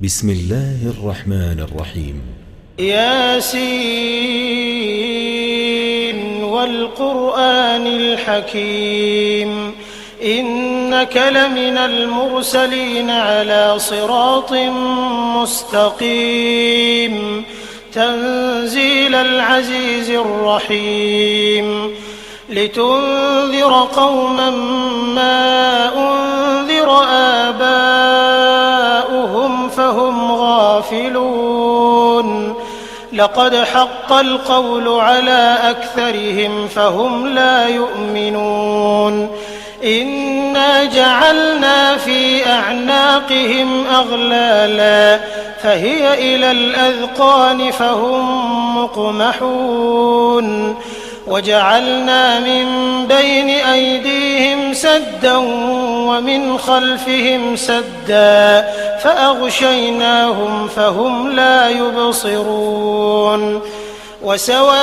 بسم الله الرحمن الرحيم. ياسين والقرآن الحكيم إنك لمن المرسلين على صراط مستقيم تنزيل العزيز الرحيم لتنذر قوما ما أنذر آباؤهم فهم غافلون لقد حق القول على أكثرهم فهم لا يؤمنون إنا جعلنا في أعناقهم أغلالا فهي إلى الأذقان فهم مقمحون وجعلنا من بين أيديهم سدا ومن خلفهم سدا فأغشيناهم فهم لا يبصرون وسواء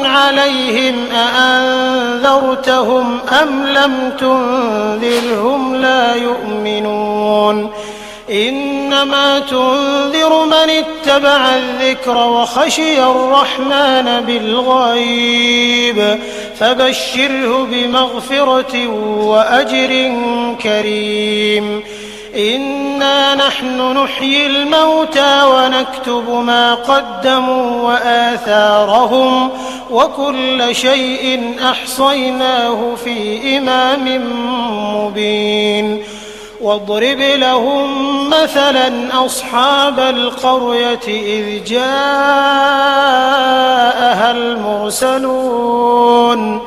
عليهم أأنذرتهم أم لم تنذرهم لا يؤمنون إنما تنذر من اتبع الذكر وخشي الرحمن بالغيب فبشره بمغفرة وأجر كريم إنا نحن نحيي الموتى ونكتب ما قدموا وآثارهم وكل شيء أحصيناه في إمام مبين واضرب لهم مثلا أصحاب القرية إذ جاءها المرسلون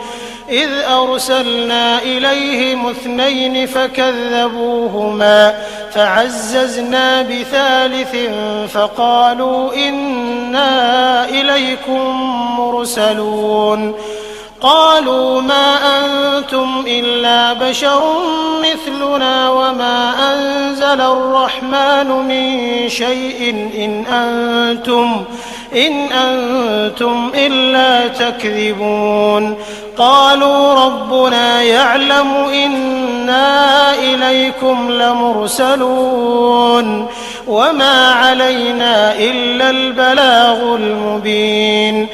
إذ أرسلنا إليهم 2 فكذبوهما فعززنا بثالث فقالوا إنا إليكم مرسلون قالوا ما أنتم إلا بشر مثلنا وما أنزل الرحمن من شيء إن أنتم إلا تكذبون قالوا ربنا يعلم إنا إليكم لمرسلون وما علينا إلا البلاغ المبين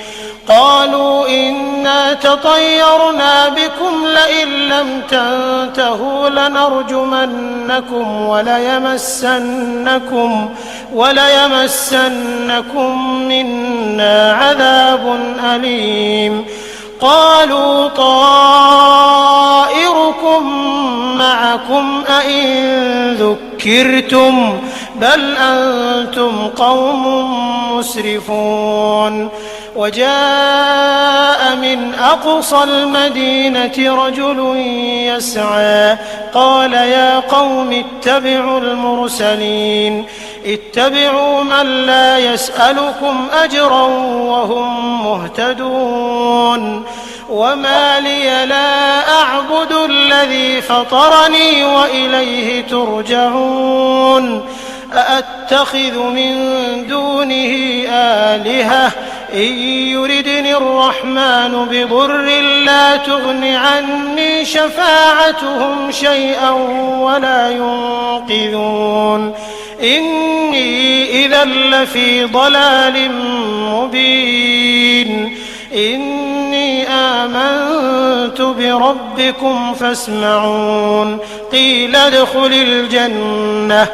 قالوا إنا تطيرنا بكم لئن لم تنتهوا لنرجمنكم وليمسنكم منا عذاب أليم قالوا طائركم معكم أئن ذكرتم بل أنتم قوم مسرفون وجاء من أقصى المدينة رجل يسعى قال يا قوم اتبعوا المرسلين اتبعوا من لا يسألكم أجرا وهم مهتدون وما لي لا أعبد الذي فطرني وإليه ترجعون أأتخذ من دونه آلهة إن يردني الرحمن بضر لا تغن عني شفاعتهم شيئا ولا ينقذون إني إذا لفي ضلال مبين إني آمنت بربكم فاسمعون قيل ادخل الجنة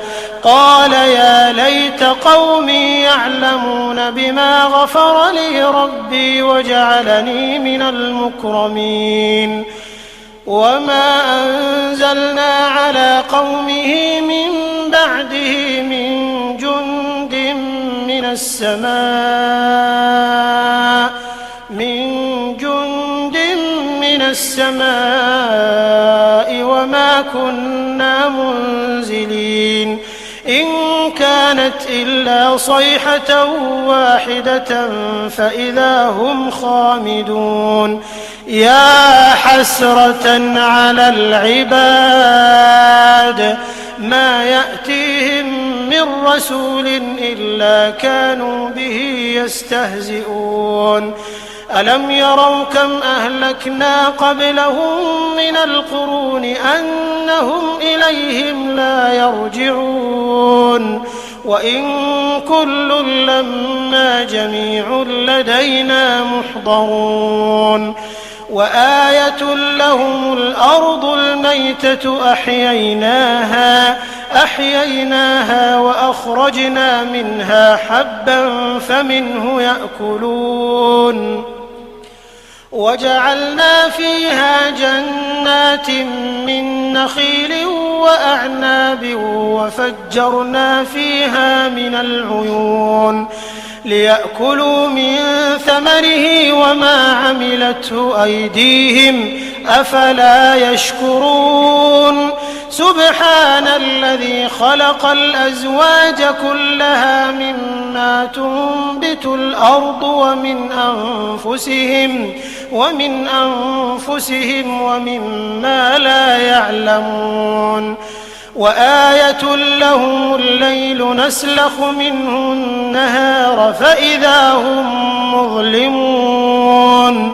قال يا ليت قومي يعلمون بما غفر لي ربي وجعلني من المكرمين وما أنزلنا على قومه من بعده من جند من السماء وما كنا منزلين إن كانت إلا صيحة واحدة فإذا هم خامدون يا حسرة على العباد ما يأتيهم من رسول إلا كانوا به يستهزئون ألم يروا كم أهلكنا قبلهم من القرون أنهم إليهم لا يرجعون وإن كل لما جميع لدينا محضرون وآية لهم الأرض الميتة أحييناها وأخرجنا منها حبا فمنه يأكلون وجعلنا فيها جنات من نخيل وأعناب وفجرنا فيها من العيون ليأكلوا من ثمره وما عملته أيديهم أفلا يشكرون سبحان الذي خلق الأزواج كلها مما تنبت الأرض ومن أنفسهم ومما لا يعلمون وآية لهم الليل نسلخ منه النهار فإذا هم مظلمون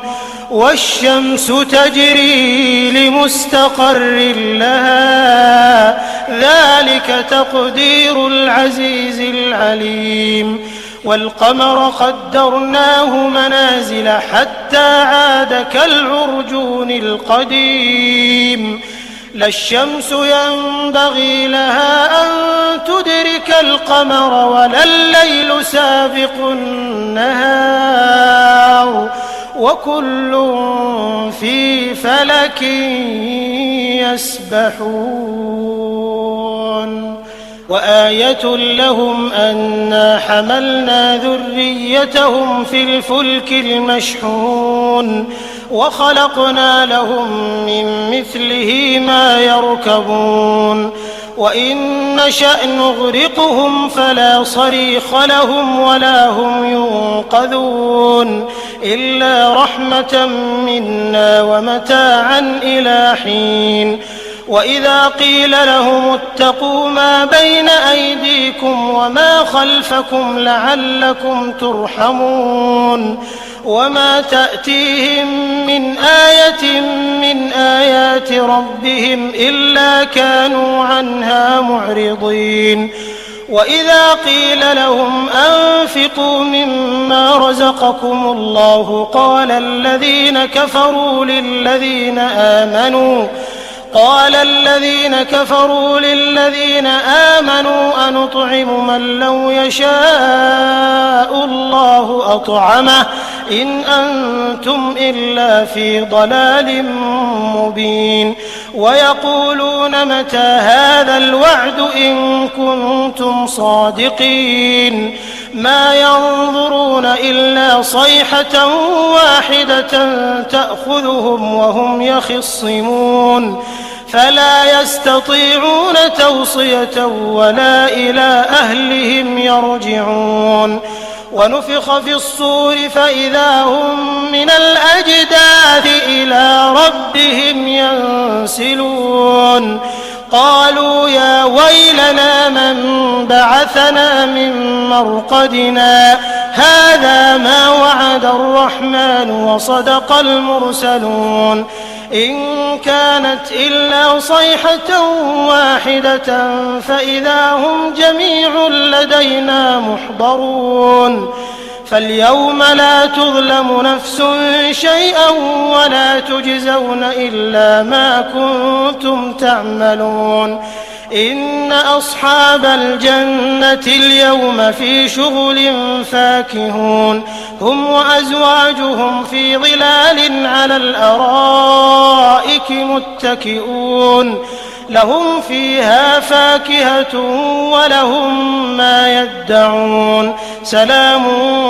والشمس تجري لمستقر لها ذلك تقدير العزيز العليم والقمر قدرناه منازل حتى عاد كالعرجون القديم لا الشمس ينبغي لها أن تدرك القمر ولا الليل سابق النهار وكل في فلك يسبحون وآية لهم أنا حملنا ذريتهم في الفلك المشحون وخلقنا لهم من مثله ما يركبون وإن نشأ نغرقهم فلا صريخ لهم ولا هم ينقذون إلا رحمة منا ومتاعا إلى حين وإذا قيل لهم اتقوا ما بين أيديكم وما خلفكم لعلكم ترحمون وما تأتيهم من آية من آيات ربهم إلا كانوا عنها معرضين وإذا قيل لهم أنفقوا مما رزقكم الله قال الذين كفروا للذين آمنوا أنطعم من لو يشاء الله أطعمه إن أنتم إلا في ضلال مبين ويقولون متى هذا الوعد إن كنتم صادقين ما ينظرون إلا صيحة واحدة تأخذهم وهم يخصمون فلا يستطيعون توصية ولا إلى أهلهم يرجعون ونفخ في الصور فإذا هم من الأجداث إلى ربهم ينسلون قالوا يا ويلنا من بعثنا من مرقدنا هذا ما وعد الرحمن وصدق المرسلون إن كانت إلا صيحة واحدة فإذا هم جميع لدينا محضرون فاليوم لا تظلم نفس شيئا ولا تجزون إلا ما كنتم تعملون إن أصحاب الجنة اليوم في شغل فاكهون هم وأزواجهم في ظلال على الأرائك متكئون لهم فيها فاكهة ولهم ما يدعون سلام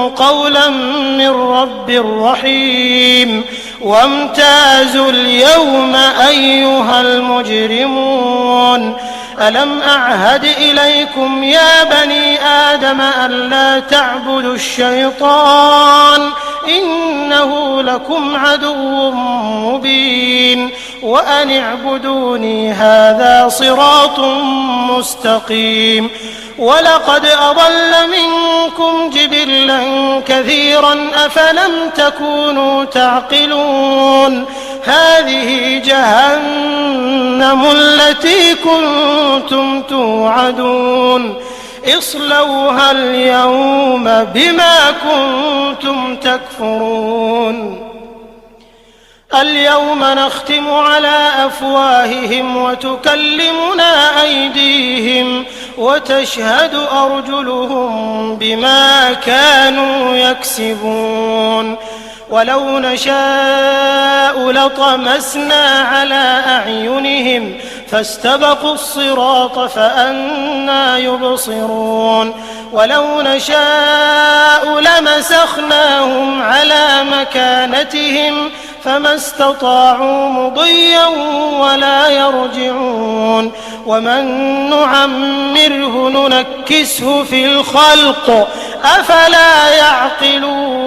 قولا من رب رحيم وامتازوا اليوم أيها المجرمون ألم أعهد إليكم يا بني آدم ألا تعبدوا الشيطان إنه لكم عدو مبين وأن اعبدوني هذا صراط مستقيم ولقد أضل منكم جبلا كثيرا أفلم تكونوا تعقلون هذه جهنم التي كنتم توعدون اصلوها اليوم بما كنتم تكفرون اليوم نختم على أفواههم وتكلمنا أيديهم وتشهد أرجلهم بما كانوا يكسبون ولو نشاء لطمسنا على أعينهم فاستبقوا الصراط فأنى يبصرون ولو نشاء لمسخناهم على مكانتهم فما استطاعوا مضيا ولا يرجعون ومن نعمره ننكسه في الخلق أفلا يعقلون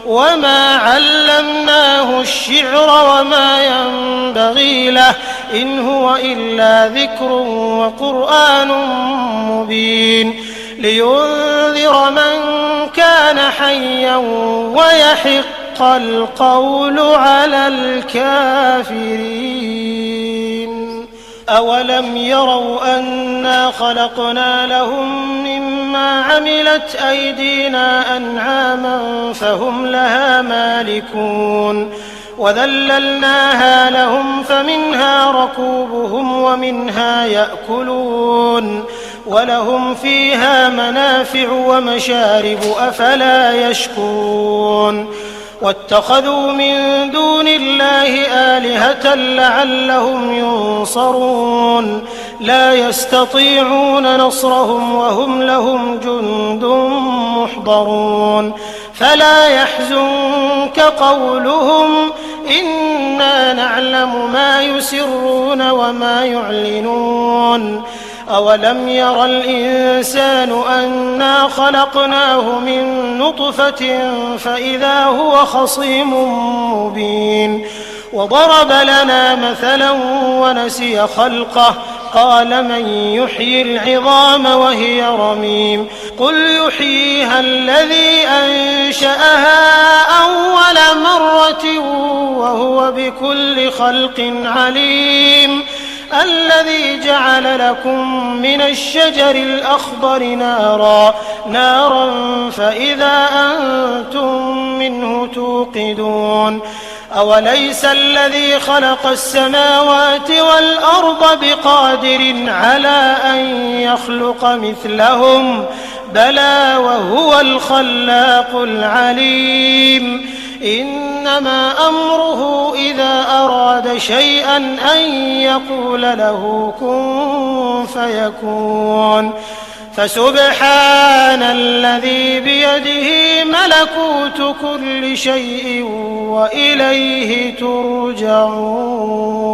وما علمناه الشعر وما ينبغي له إن هو إلا ذكر وقرآن مبين لينذر من كان حيا ويحق القول على الكافرين أولم يروا أنا خلقنا لهم مما عملت أيدينا أنعاما فهم لها مالكون وذللناها لهم فمنها ركوبهم ومنها يأكلون ولهم فيها منافع ومشارب أفلا يشكرون واتخذوا من دون الله آلهة لعلهم ينصرون لا يستطيعون نصرهم وهم لهم جند محضرون فلا يحزنك قولهم إنا نعلم ما يسرون وما يعلنون أولم ير الإنسان أنا خلقناه من نطفة فإذا هو خصيم مبين وضرب لنا مثلا ونسي خلقه قال من يحيي العظام وهي رميم قل يحييها الذي أنشأها أول مرة وهو بكل خلق عليم الذي جعل لكم من الشجر الأخضر نارا فإذا أنتم منه توقدون أوليس الذي خلق السماوات والأرض بقادر على أن يخلق مثلهم بلى وهو الخلاق العليم إنما أمره إذا أراد شيئا أن يقول له كن فيكون فسبحان الذي بيده ملكوت كل شيء وإليه ترجعون